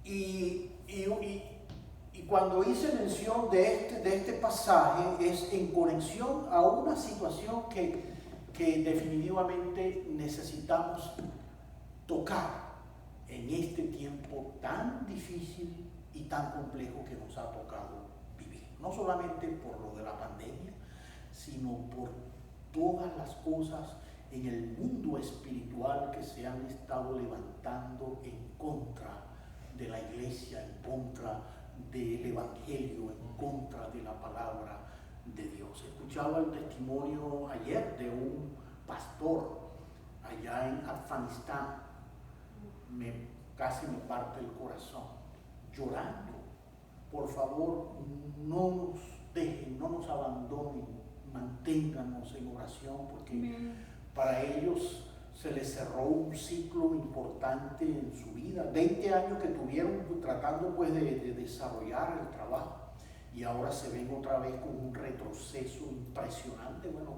Y, y, y cuando hice mención de este pasaje es en conexión a una situación que definitivamente necesitamos tocar en este tiempo tan difícil y tan complejo que nos ha tocado vivir. No solamente por lo de la pandemia, sino por todas las cosas en el mundo espiritual que se han estado levantando en contra de la iglesia, en contra del evangelio, en contra de la palabra de Dios. Escuchaba el testimonio ayer de un pastor allá en Afganistán. Casi me parte el corazón, llorando. Por favor, no nos dejen, no nos abandonen, manténganos en oración, porque para ellos se les cerró un ciclo importante en su vida, 20 años que tuvieron tratando pues de desarrollar el trabajo, y ahora se ven otra vez con un retroceso impresionante, bueno,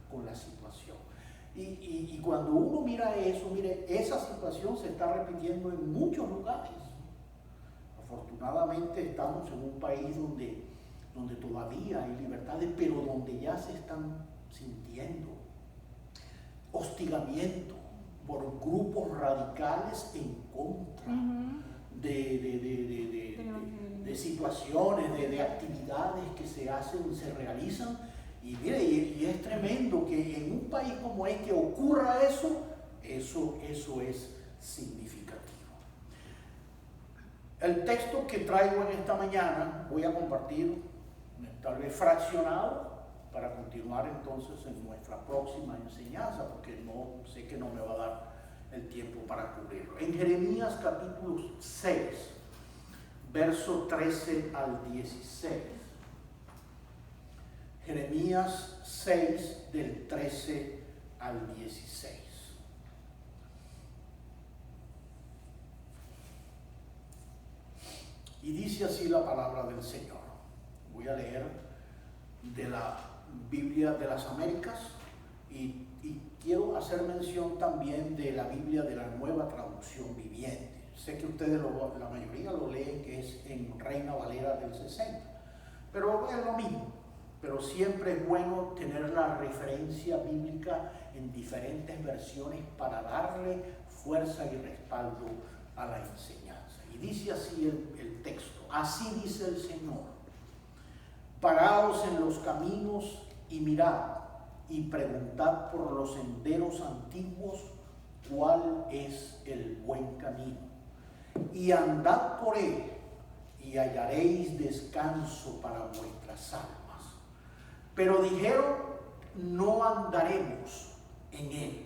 con la situación. Y cuando uno mira eso, mire, esa situación se está repitiendo en muchos lugares. Afortunadamente estamos en un país donde todavía hay libertades, pero donde ya se están sintiendo hostigamiento por grupos radicales en contra de situaciones, de actividades que se hacen, se realizan. Y mire, y es tremendo que en un país como este ocurra eso es significativo. El texto que traigo en esta mañana voy a compartir, tal vez fraccionado, para continuar entonces en nuestra próxima enseñanza, porque no sé que no me va a dar el tiempo para cubrirlo. En Jeremías capítulo 6, verso 13 al 16. Jeremías 6, del 13 al 16. Y dice así la palabra del Señor. Voy a leer de la Biblia de las Américas y quiero hacer mención también de la Biblia de la Nueva Traducción Viviente. Sé que ustedes, la mayoría lo leen, que es en Reina Valera del 60, pero es lo mismo. Pero siempre es bueno tener la referencia bíblica en diferentes versiones para darle fuerza y respaldo a la enseñanza. Y dice así el texto: así dice el Señor: paraos en los caminos y mirad, y preguntad por los senderos antiguos cuál es el buen camino, y andad por él, y hallaréis descanso para vuestras almas. Pero dijeron: no andaremos en él.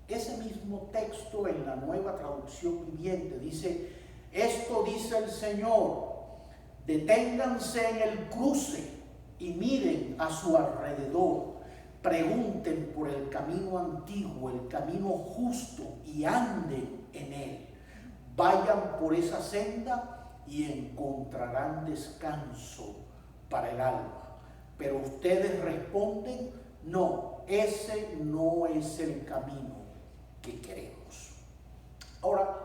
Ese mismo texto en la Nueva Traducción Viviente dice: esto dice el Señor, deténganse en el cruce y miren a su alrededor, pregunten por el camino antiguo, el camino justo, y anden en él. Vayan por esa senda y encontrarán descanso para el alma. Pero ustedes responden: no, ese no es el camino que queremos. Ahora,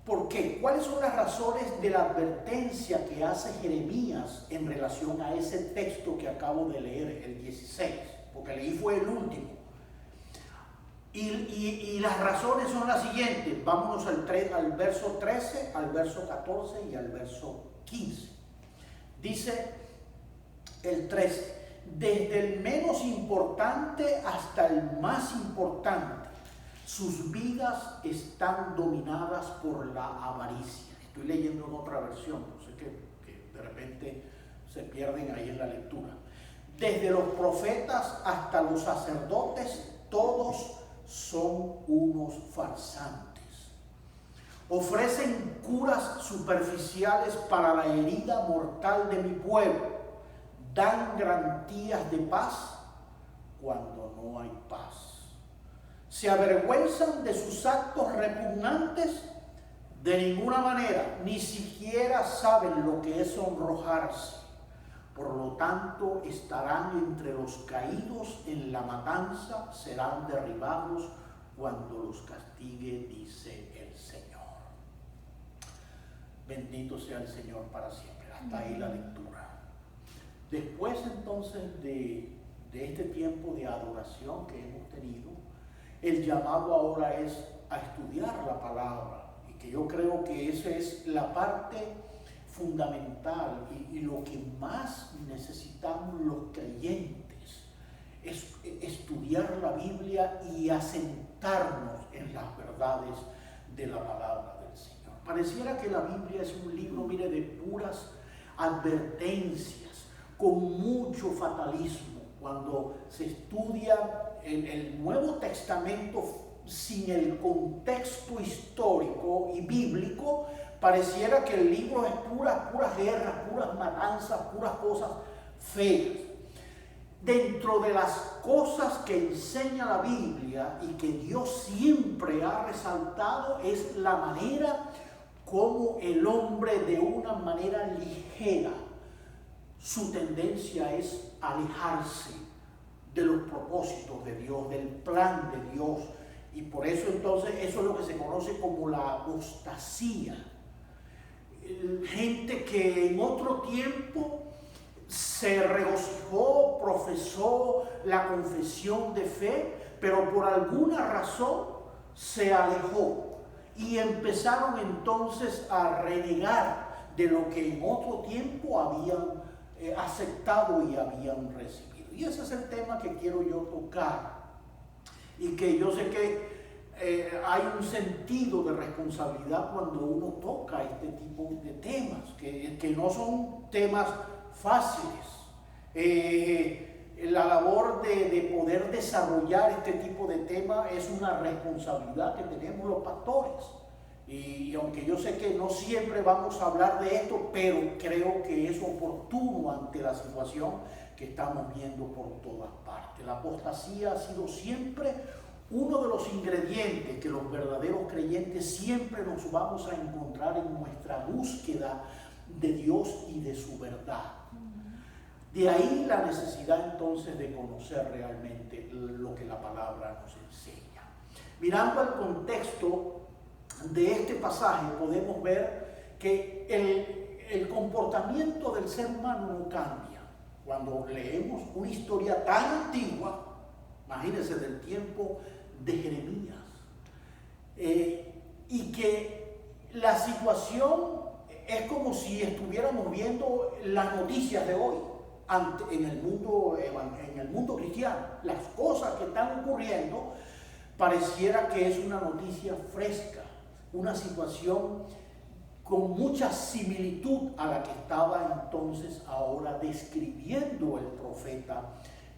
¿por qué? ¿Cuáles son las razones de la advertencia que hace Jeremías en relación a ese texto que acabo de leer, el 16? Porque leí fue el último. Y las razones son las siguientes. Vámonos al verso 13, al verso 14 y al verso 15. Dice el 13: desde el menos importante hasta el más importante, sus vidas están dominadas por la avaricia. Estoy leyendo en otra versión, no sé que de repente se pierden ahí en la lectura. Desde los profetas hasta los sacerdotes, todos son unos farsantes. Ofrecen curas superficiales para la herida mortal de mi pueblo. Dan garantías de paz cuando no hay paz. Se avergüenzan de sus actos repugnantes. De ninguna manera, ni siquiera saben lo que es sonrojarse. Por lo tanto, estarán entre los caídos en la matanza, serán derribados cuando los castigue, dice el Señor. Bendito sea el Señor para siempre. Hasta ahí la lectura. Después entonces de este tiempo de adoración que hemos tenido, el llamado ahora es a estudiar la palabra, y que yo creo que esa es la parte fundamental y lo que más necesitamos los creyentes, es estudiar la Biblia y asentarnos en las verdades de la palabra del Señor. Pareciera que la Biblia es un libro, mire, de puras advertencias, con mucho fatalismo. Cuando se estudia el Nuevo Testamento sin el contexto histórico y bíblico, pareciera que el libro es puras guerras, puras matanzas, puras cosas feas. Dentro de las cosas que enseña la Biblia y que Dios siempre ha resaltado es la manera como el hombre, de una manera ligera, su tendencia es alejarse de los propósitos de Dios, del plan de Dios. Y por eso entonces eso es lo que se conoce como la apostasía. Gente que en otro tiempo se regocijó, profesó la confesión de fe, pero por alguna razón se alejó y empezaron entonces a renegar de lo que en otro tiempo habían aceptado y habían recibido. Y ese es el tema que quiero yo tocar, y que yo sé que hay un sentido de responsabilidad cuando uno toca este tipo de temas, que no son temas fáciles. La labor de poder desarrollar este tipo de temas es una responsabilidad que tenemos los pastores. Y aunque yo sé que no siempre vamos a hablar de esto, pero creo que es oportuno ante la situación que estamos viendo por todas partes. La apostasía ha sido siempre uno de los ingredientes que los verdaderos creyentes siempre nos vamos a encontrar en nuestra búsqueda de Dios y de su verdad. De ahí la necesidad entonces de conocer realmente lo que la palabra nos enseña. Mirando el contexto de este pasaje, podemos ver que el comportamiento del ser humano no cambia. Cuando leemos una historia tan antigua, imagínense, del tiempo de Jeremías, y que la situación es como si estuviéramos viendo las noticias de hoy en el mundo cristiano. Las cosas que están ocurriendo pareciera que es una noticia fresca, una situación con mucha similitud a la que estaba entonces ahora describiendo el profeta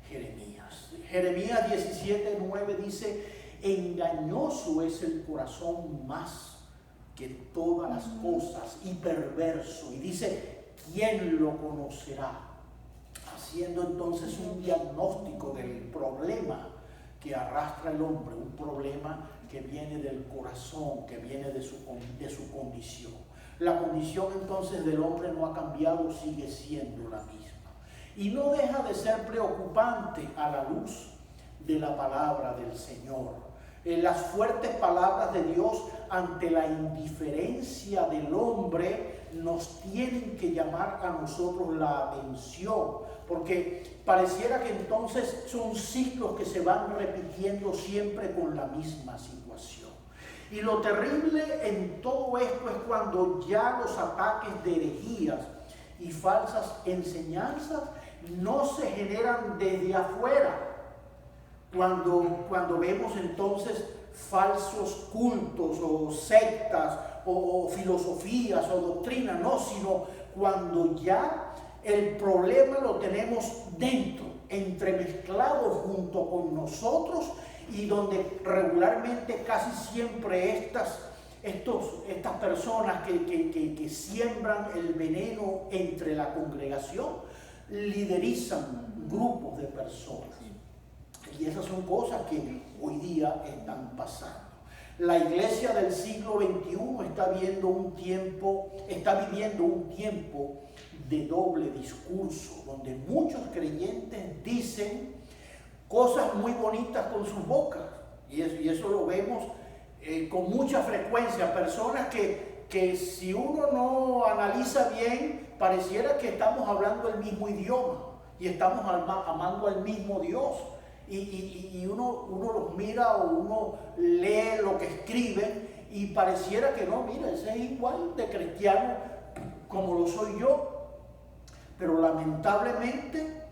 Jeremías. Jeremías 17:9 dice: engañoso es el corazón más que todas las cosas y perverso. Y dice: ¿quién lo conocerá? Haciendo entonces un diagnóstico del problema que arrastra el hombre, un problema que viene del corazón, que viene de su condición. La condición entonces del hombre no ha cambiado, sigue siendo la misma. Y no deja de ser preocupante a la luz de la palabra del Señor. Las fuertes palabras de Dios ante la indiferencia del hombre nos tienen que llamar a nosotros la atención, porque pareciera que entonces son ciclos que se van repitiendo siempre con la misma situación. Y lo terrible en todo esto es cuando ya los ataques de herejías y falsas enseñanzas no se generan desde afuera. Cuando vemos entonces falsos cultos o sectas o filosofías o doctrinas, no, sino cuando ya el problema lo tenemos dentro, entremezclado junto con nosotros, y donde regularmente casi siempre estas personas que siembran el veneno entre la congregación liderizan grupos de personas. Y esas son cosas que hoy día están pasando. La iglesia del siglo XXI está viviendo un tiempo de doble discurso, donde muchos creyentes dicen cosas muy bonitas con sus bocas, y eso lo vemos con mucha frecuencia. Personas que que si uno no analiza bien, pareciera que estamos hablando el mismo idioma y estamos amando al mismo Dios. Y uno los mira o uno lee lo que escriben y pareciera que no, mira, ese es igual de cristiano como lo soy yo. Pero lamentablemente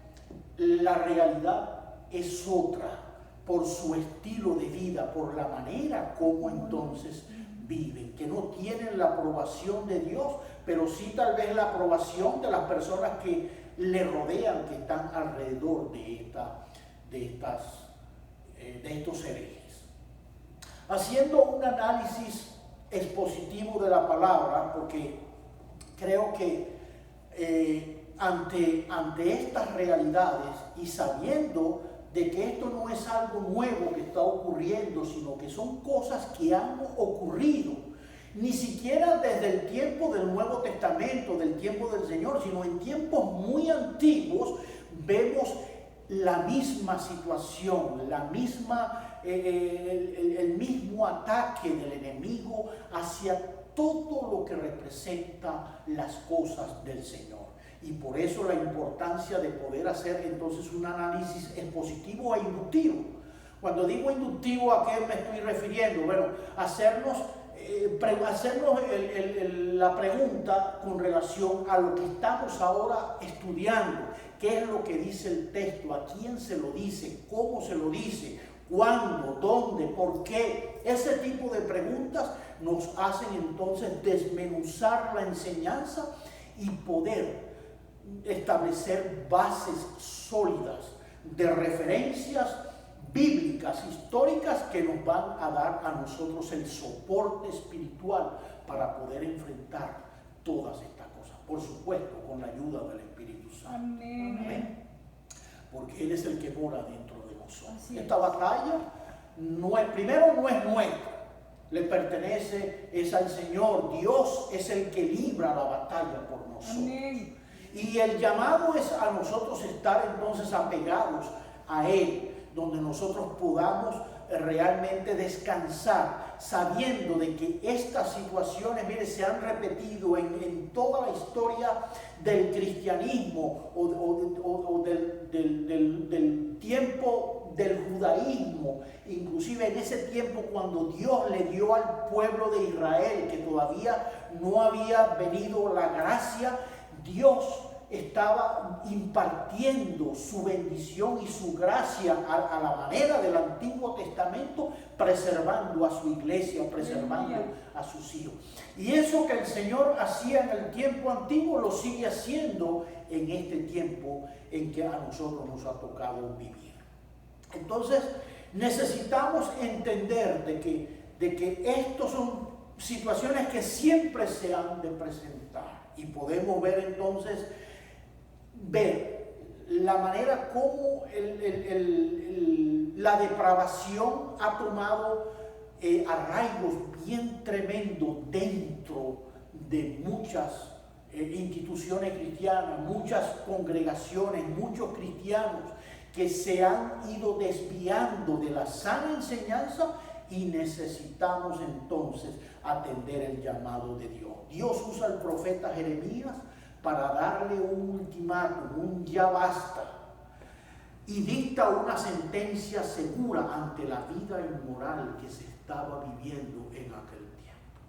la realidad es otra, por su estilo de vida, por la manera como entonces viven, que no tienen la aprobación de Dios, pero sí tal vez la aprobación de las personas que le rodean, que están alrededor de estos herejes. Haciendo un análisis expositivo de la palabra, porque creo que ante estas realidades y sabiendo de que esto no es algo nuevo que está ocurriendo, sino que son cosas que han ocurrido, ni siquiera desde el tiempo del Nuevo Testamento, del tiempo del Señor, sino en tiempos muy antiguos, vemos la misma situación, el mismo ataque del enemigo hacia todo lo que representa las cosas del Señor. Y por eso la importancia de poder hacer entonces un análisis expositivo e inductivo. Cuando digo inductivo, ¿a qué me estoy refiriendo? Bueno, hacernos la pregunta con relación a lo que estamos ahora estudiando. ¿Qué es lo que dice el texto? ¿A quién se lo dice? ¿Cómo se lo dice? ¿Cuándo? ¿Dónde? ¿Por qué? Ese tipo de preguntas nos hacen entonces desmenuzar la enseñanza y poder establecer bases sólidas de referencias bíblicas, históricas, que nos van a dar a nosotros el soporte espiritual para poder enfrentar todas estas cosas. Por supuesto, con la ayuda del Espíritu Santo. Amén. Amén. Porque Él es el que mora dentro de nosotros. Así Esta es. batalla primero no es nuestra, le pertenece, es al Señor. Dios es el que libra la batalla por nosotros. Amén. Y el llamado es a nosotros estar entonces apegados a Él, donde nosotros podamos realmente descansar, sabiendo de que estas situaciones, mire, se han repetido en toda la historia del cristianismo o del tiempo del judaísmo, inclusive en ese tiempo cuando Dios le dio al pueblo de Israel, que todavía no había venido la gracia, Dios estaba impartiendo su bendición y su gracia a la manera del Antiguo Testamento, preservando a su iglesia, preservando a sus hijos. Y eso que el Señor hacía en el tiempo antiguo, lo sigue haciendo en este tiempo en que a nosotros nos ha tocado vivir. Entonces, necesitamos entender de que estos son situaciones que siempre se han de presentar. Y podemos ver entonces, la manera como la depravación ha tomado arraigos bien tremendos dentro de muchas instituciones cristianas, muchas congregaciones, muchos cristianos que se han ido desviando de la sana enseñanza, y necesitamos entonces atender el llamado de Dios. Dios usa al profeta Jeremías para darle un ultimátum, un ya basta, y dicta una sentencia segura ante la vida inmoral que se estaba viviendo en aquel tiempo.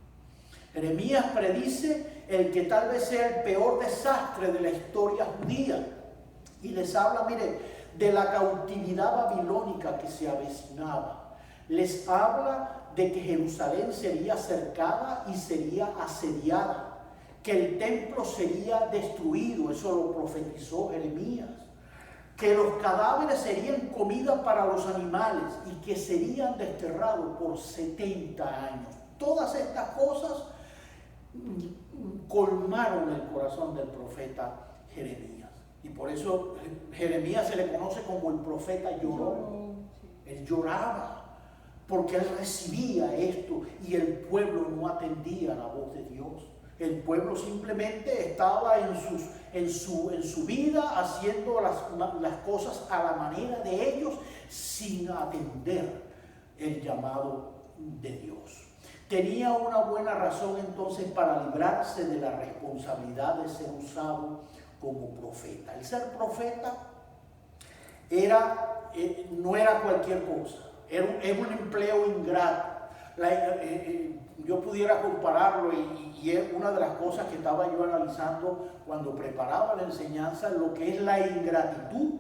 Jeremías predice el que tal vez sea el peor desastre de la historia judía, y les habla, mire, de la cautividad babilónica que se avecinaba. Les habla de que Jerusalén sería cercada y sería asediada, que el templo sería destruido, eso lo profetizó Jeremías, que los cadáveres serían comida para los animales y que serían desterrados por 70 años. Todas estas cosas colmaron el corazón del profeta Jeremías. Y por eso Jeremías se le conoce como el profeta llorón. Él lloraba porque él recibía esto y el pueblo no atendía la voz de Dios. El pueblo simplemente estaba en su vida haciendo las cosas a la manera de ellos, sin atender el llamado de Dios. tenía una buena razón entonces para librarse de la responsabilidad de ser usado como profeta. El ser profeta no era cualquier cosa, era un empleo ingrato. Yo pudiera compararlo y es una de las cosas que estaba yo analizando cuando preparaba la enseñanza, lo que es la ingratitud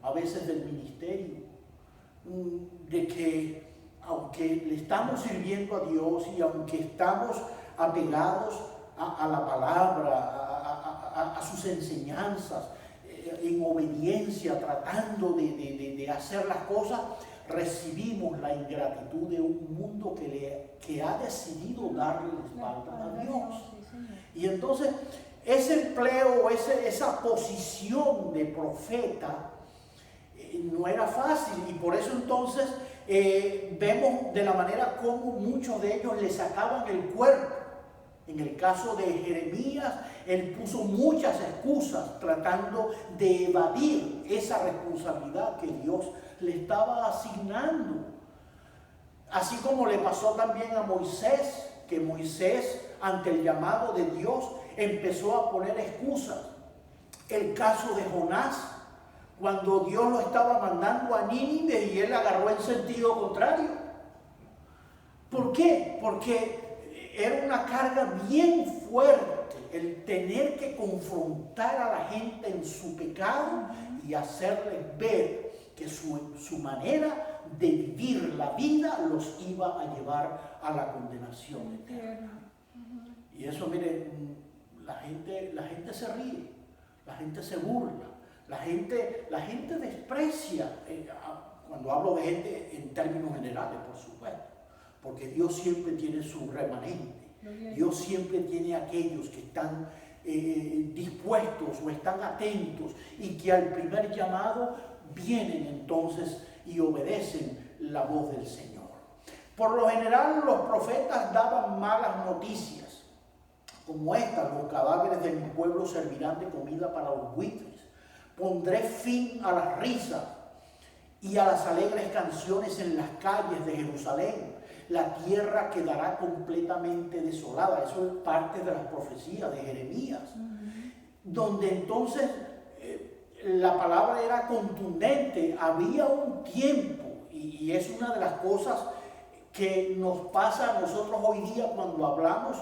a veces del ministerio, de que aunque le estamos sirviendo a Dios y aunque estamos apegados a la palabra, a sus enseñanzas, en obediencia, tratando de hacer las cosas, recibimos la ingratitud de un mundo que ha decidido darle la espalda a Dios. Y entonces ese empleo, esa posición de profeta no era fácil, y por eso entonces vemos de la manera como muchos de ellos le sacaban el cuerpo. En el caso de Jeremías, él puso muchas excusas tratando de evadir esa responsabilidad que Dios le estaba asignando. Así como le pasó también a Moisés, que Moisés, ante el llamado de Dios, empezó a poner excusas. El caso de Jonás, cuando Dios lo estaba mandando a Nínive y él agarró en sentido contrario. ¿Por qué? Porque era una carga bien fuerte el tener que confrontar a la gente en su pecado y hacerles ver que su manera de vivir la vida los iba a llevar a la condenación eterna. Y eso, mire, la gente se ríe, la gente se burla, la gente desprecia, cuando hablo de gente en términos generales, por supuesto, porque Dios siempre tiene su remanente. Dios siempre tiene aquellos que están dispuestos o están atentos y que al primer llamado vienen entonces y obedecen la voz del Señor. Por lo general, los profetas daban malas noticias, como estas: los cadáveres de mi pueblo servirán de comida para los buitres. Pondré fin a las risas y a las alegres canciones en las calles de Jerusalén. La tierra quedará completamente desolada. Eso es parte de las profecías de Jeremías, donde entonces la palabra era contundente. Había un tiempo, y es una de las cosas que nos pasa a nosotros hoy día cuando hablamos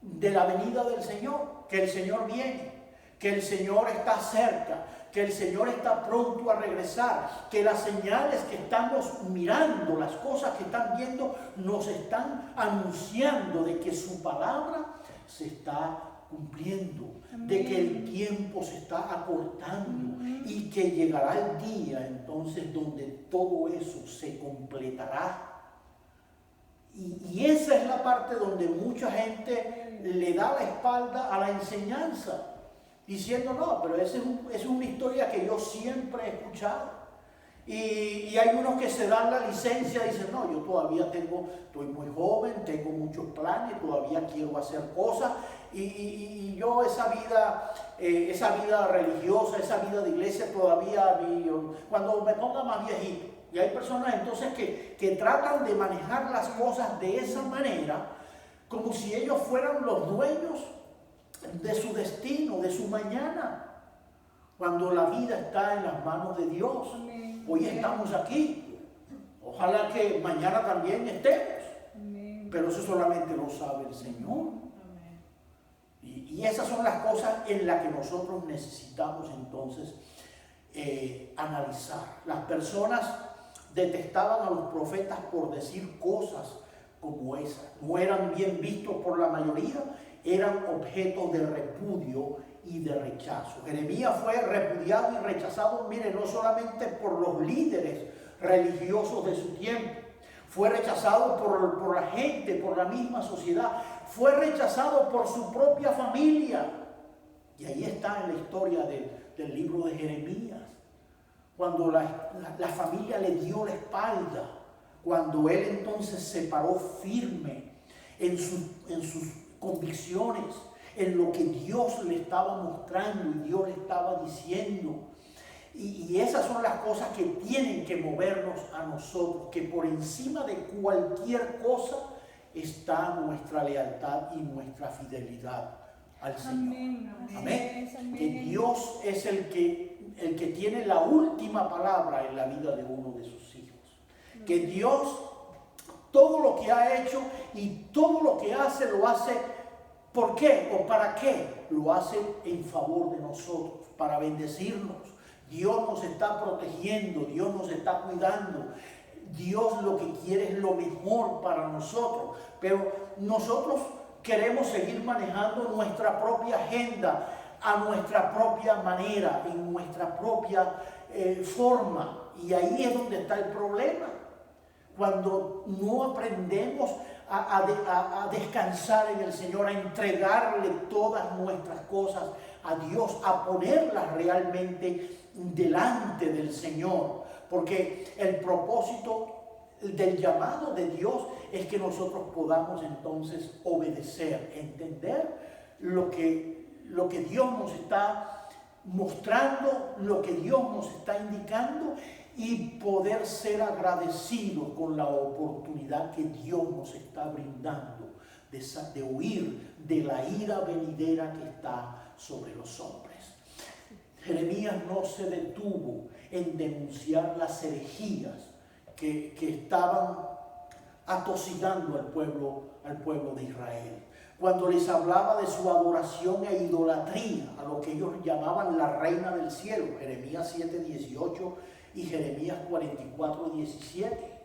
de la venida del Señor, que el Señor viene, que el Señor está cerca, que el Señor está pronto a regresar, que las señales que estamos mirando, las cosas que están viendo, nos están anunciando de que su palabra se está cumpliendo, de que el tiempo se está acortando y que llegará el día entonces donde todo eso se completará. Y esa es la parte donde mucha gente le da la espalda a la enseñanza, diciendo: no, pero esa es una historia que yo siempre he escuchado. Y hay unos que se dan la licencia y dicen: no, yo todavía estoy muy joven, tengo muchos planes, todavía quiero hacer cosas, y yo esa vida religiosa, esa vida de iglesia todavía, cuando me ponga más viejito. Y hay personas entonces que tratan de manejar las cosas de esa manera, como si ellos fueran los dueños de su destino, de su mañana, cuando la vida está en las manos de Dios. Amén. Hoy estamos aquí, ojalá que mañana también estemos. Amén. Pero eso solamente lo sabe el Señor. Amén. Y esas son las cosas en las que nosotros necesitamos entonces analizar. Las personas detestaban a los profetas por decir cosas como esas. No eran bien vistos por la mayoría, eran objeto de repudio y de rechazo. Jeremías fue repudiado y rechazado, mire, no solamente por los líderes religiosos de su tiempo, fue rechazado por la gente, por la misma sociedad, fue rechazado por su propia familia. Y ahí está en la historia del libro de Jeremías, cuando la familia le dio la espalda, cuando él entonces se paró firme en sus convicciones, en lo que Dios le estaba mostrando y Dios le estaba diciendo. Y esas son las cosas que tienen que movernos a nosotros, que por encima de cualquier cosa está nuestra lealtad y nuestra fidelidad al Señor. Amén. Que Dios es el que tiene la última palabra en la vida de uno de sus hijos. Que Dios, todo lo que ha hecho y todo lo que hace, lo hace ¿por qué o para qué? Lo hace en favor de nosotros, para bendecirnos. Dios nos está protegiendo, Dios nos está cuidando. Dios lo que quiere es lo mejor para nosotros, pero nosotros queremos seguir manejando nuestra propia agenda a nuestra propia manera, en nuestra propia forma, y ahí es donde está el problema. Cuando no aprendemos a descansar en el Señor, a entregarle todas nuestras cosas a Dios, a ponerlas realmente delante del Señor, porque el propósito del llamado de Dios es que nosotros podamos entonces obedecer, entender lo que Dios nos está mostrando, lo que Dios nos está indicando, y poder ser agradecidos con la oportunidad que Dios nos está brindando de huir de la ira venidera que está sobre los hombres. Jeremías no se detuvo en denunciar las herejías que estaban atosigando al pueblo de Israel. Cuando les hablaba de su adoración e idolatría, a lo que ellos llamaban la reina del cielo, Jeremías 7:18 y Jeremías 44:17.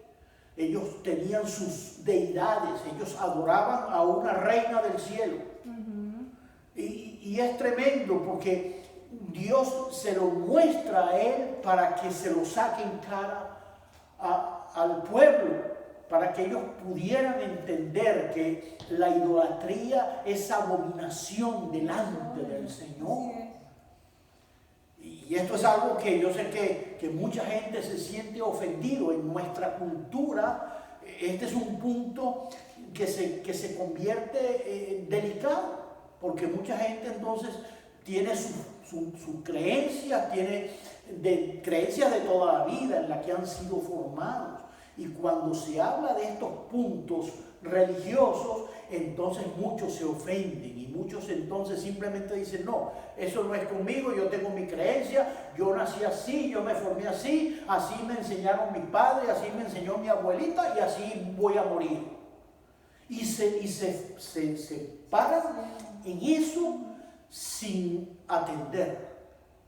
Ellos tenían sus deidades, ellos adoraban a una reina del cielo. Y es tremendo porque Dios se lo muestra a él para que se lo saque en cara al pueblo, para que ellos pudieran entender que la idolatría es abominación delante del Señor. Y esto es algo que yo sé que mucha gente se siente ofendido en nuestra cultura. Este es un punto que se convierte delicado, porque mucha gente entonces tiene su creencia, tiene creencias de toda la vida en las que han sido formados. Y cuando se habla de estos puntos religiosos, entonces muchos se ofenden y muchos entonces simplemente dicen: no, eso no es conmigo, yo tengo mi creencia, yo nací así, yo me formé así me enseñaron mi padre, así me enseñó mi abuelita y así voy a morir. Y se paran en eso sin atender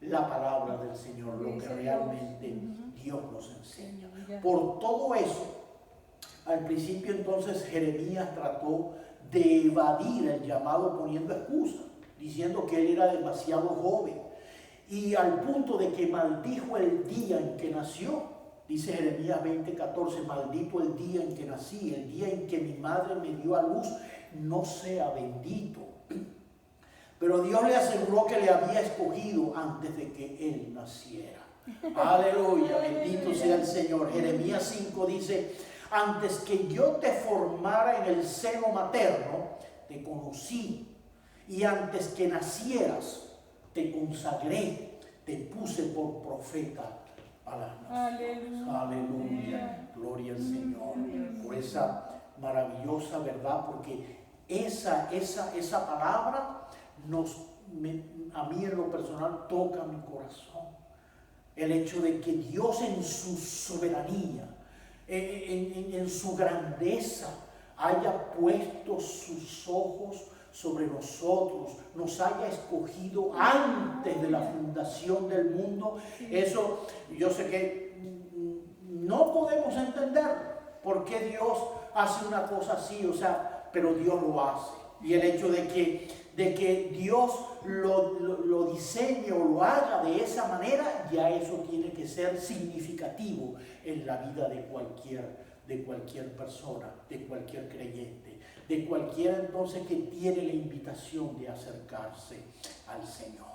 la palabra del Señor, lo que realmente Dios nos enseña. Por todo eso, al principio entonces Jeremías trató de evadir el llamado poniendo excusas, diciendo que él era demasiado joven, y al punto de que maldijo el día en que nació. Dice Jeremías 20:14: maldito el día en que nací, el día en que mi madre me dio a luz, no sea bendito. Pero Dios le aseguró que le había escogido antes de que él naciera. Aleluya, bendito sea el Señor. Jeremías 5 dice: antes que yo te formara en el seno materno, te conocí, y antes que nacieras, te consagré, te puse por profeta a las naciones. Aleluya, gloria al Señor por esa maravillosa verdad, porque esa palabra a mí en lo personal toca mi corazón. El hecho de que Dios en su soberanía, en su grandeza, haya puesto sus ojos sobre nosotros, nos haya escogido antes de la fundación del mundo. Eso yo sé que no podemos entender por qué Dios hace una cosa así, pero Dios lo hace. Y el hecho de que Dios lo diseñe o lo haga de esa manera, ya eso tiene que ser significativo en la vida de cualquier persona, de cualquier creyente, de cualquiera entonces que tiene la invitación de acercarse al Señor.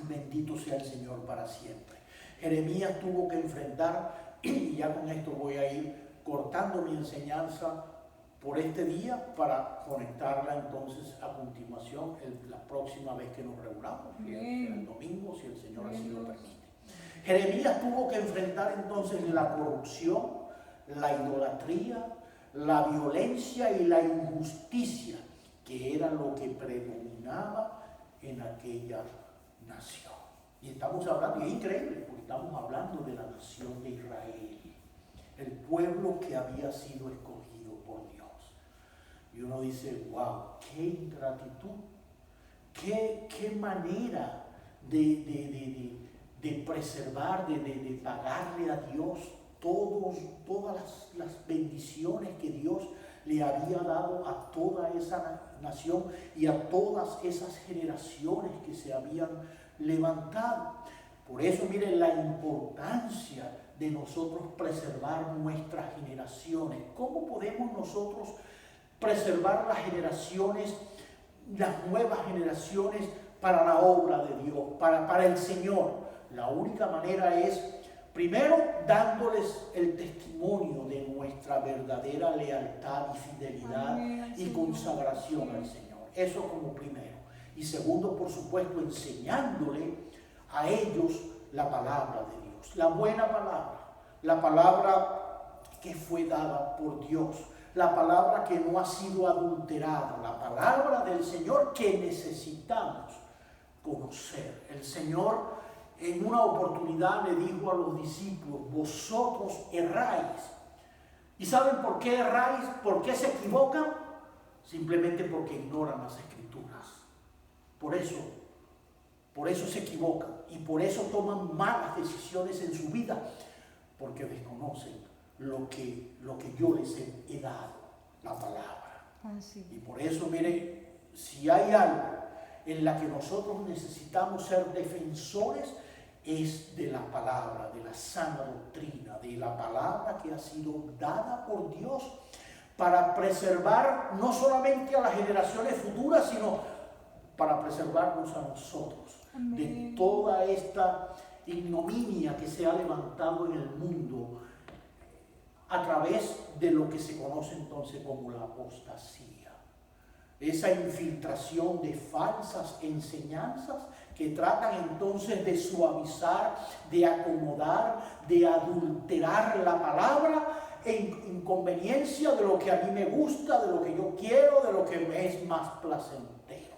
Bendito sea el Señor para siempre. Jeremías tuvo que enfrentar, y ya con esto voy a ir cortando mi enseñanza por este día para conectarla entonces a continuación la próxima vez que nos reunamos, el domingo, si el Señor así lo permite. Jeremías tuvo que enfrentar entonces la corrupción, la idolatría, la violencia y la injusticia, que era lo que predominaba en aquella nación. Y estamos hablando, y es increíble, porque estamos hablando de la nación de Israel, el pueblo que había sido escogido por Dios. Y uno dice, wow, qué ingratitud, qué manera de preservar, de pagarle a Dios todas las bendiciones que Dios le había dado a toda esa nación y a todas esas generaciones que se habían levantado. Por eso, miren la importancia de nosotros preservar nuestras generaciones. ¿Cómo podemos nosotros preservar las generaciones, las nuevas generaciones para la obra de Dios, para el Señor? La única manera es, primero, dándoles el testimonio de nuestra verdadera lealtad y fidelidad y consagración al Señor. Eso como primero. Y segundo, por supuesto, enseñándole a ellos la palabra de Dios, la buena palabra, la palabra que fue dada por Dios, la palabra que no ha sido adulterada, la palabra del Señor que necesitamos conocer. El Señor en una oportunidad le dijo a los discípulos, vosotros erráis. ¿Y saben por qué erráis? ¿Por qué se equivocan? Simplemente porque ignoran las Escrituras. Por eso se equivocan y por eso toman malas decisiones en su vida, porque desconocen lo que yo les he dado, la palabra. Y por eso, miren, si hay algo en la que nosotros necesitamos ser defensores, es de la palabra, de la sana doctrina, de la palabra que ha sido dada por Dios para preservar no solamente a las generaciones futuras, sino para preservarnos a nosotros. Amén. De toda esta ignominia que se ha levantado en el mundo a través de lo que se conoce entonces como la apostasía. Esa infiltración de falsas enseñanzas que tratan entonces de suavizar, de acomodar, de adulterar la palabra en inconveniencia de lo que a mí me gusta, de lo que yo quiero, de lo que me es más placentero.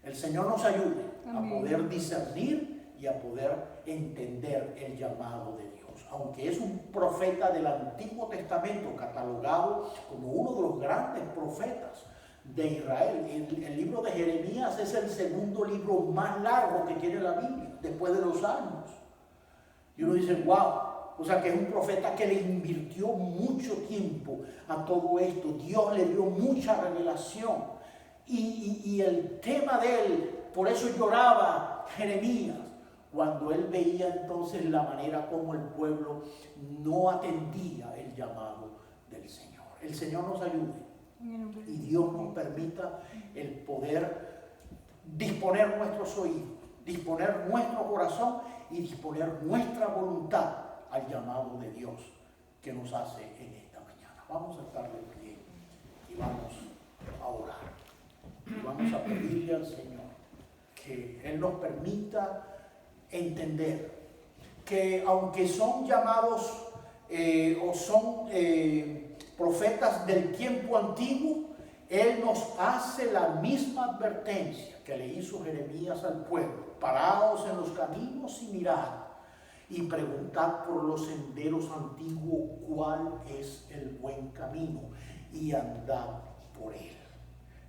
El Señor nos ayude a poder discernir y a poder entender el llamado de Dios. Aunque es un profeta del Antiguo Testamento, catalogado como uno de los grandes profetas de Israel. El libro de Jeremías es el segundo libro más largo que tiene la Biblia, después de los Salmos. Y uno dice, wow, o sea que es un profeta que le invirtió mucho tiempo a todo esto. Dios le dio mucha revelación. Y el tema de él, por eso lloraba Jeremías, cuando él veía entonces la manera como el pueblo no atendía el llamado del Señor. El Señor nos ayude y Dios nos permita el poder disponer nuestros oídos, disponer nuestro corazón y disponer nuestra voluntad al llamado de Dios que nos hace en esta mañana. Vamos a estar de pie y vamos a orar. Y vamos a pedirle al Señor que Él nos permita entender que aunque son llamados o son profetas del tiempo antiguo, Él nos hace la misma advertencia que le hizo Jeremías al pueblo. Paraos en los caminos y mirad y preguntad por los senderos antiguos cuál es el buen camino y andad por él.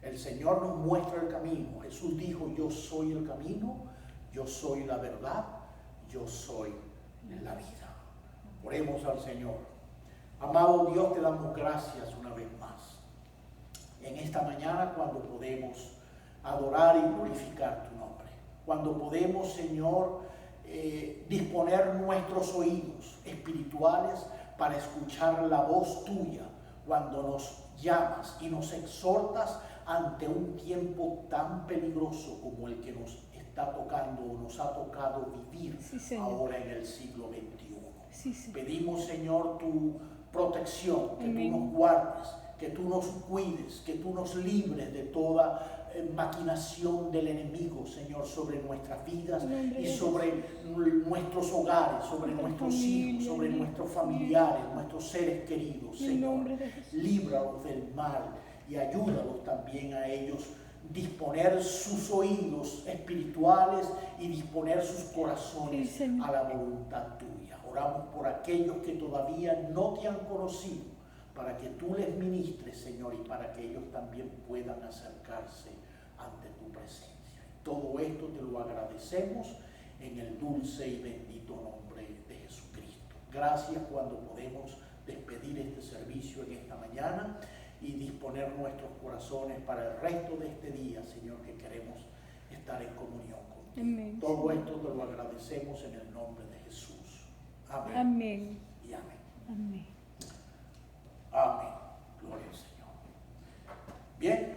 El Señor nos muestra el camino. Jesús dijo, yo soy el camino, yo soy la verdad, yo soy la vida. Oremos al Señor. Amado Dios, te damos gracias una vez más. En esta mañana cuando podemos adorar y glorificar tu nombre. Cuando podemos, Señor, disponer nuestros oídos espirituales para escuchar la voz tuya cuando nos llamas y nos exhortas ante un tiempo tan peligroso como el que nos está tocando o nos ha tocado vivir ahora en el siglo XXI. Pedimos, Señor, tu protección, que tú nos guardes, que tú nos cuides, que tú nos libres de toda maquinación del enemigo, Señor, sobre nuestras vidas Nombre y de sobre nuestros hogares, sobre Nuestra nuestros familia, hijos, sobre Dios. nuestros familiares, nuestros seres queridos, En el Señor. nombre de Jesús. Líbralos del mal y ayúdalos también a ellos disponer sus oídos espirituales y disponer sus corazones Sí, Señor. a la voluntad tuya. Oramos por aquellos que todavía no te han conocido, para que tú les ministres, Señor, y para que ellos también puedan acercarse ante tu presencia. Todo esto te lo agradecemos en el dulce y bendito nombre de Jesucristo. Gracias cuando podemos despedir este servicio en esta mañana y disponer nuestros corazones para el resto de este día, Señor, que queremos estar en comunión contigo. Amén. Todo esto te lo agradecemos en el nombre de Jesús. Amén. Amén. Y amén. Amén. Amén. Gloria al Señor. Bien.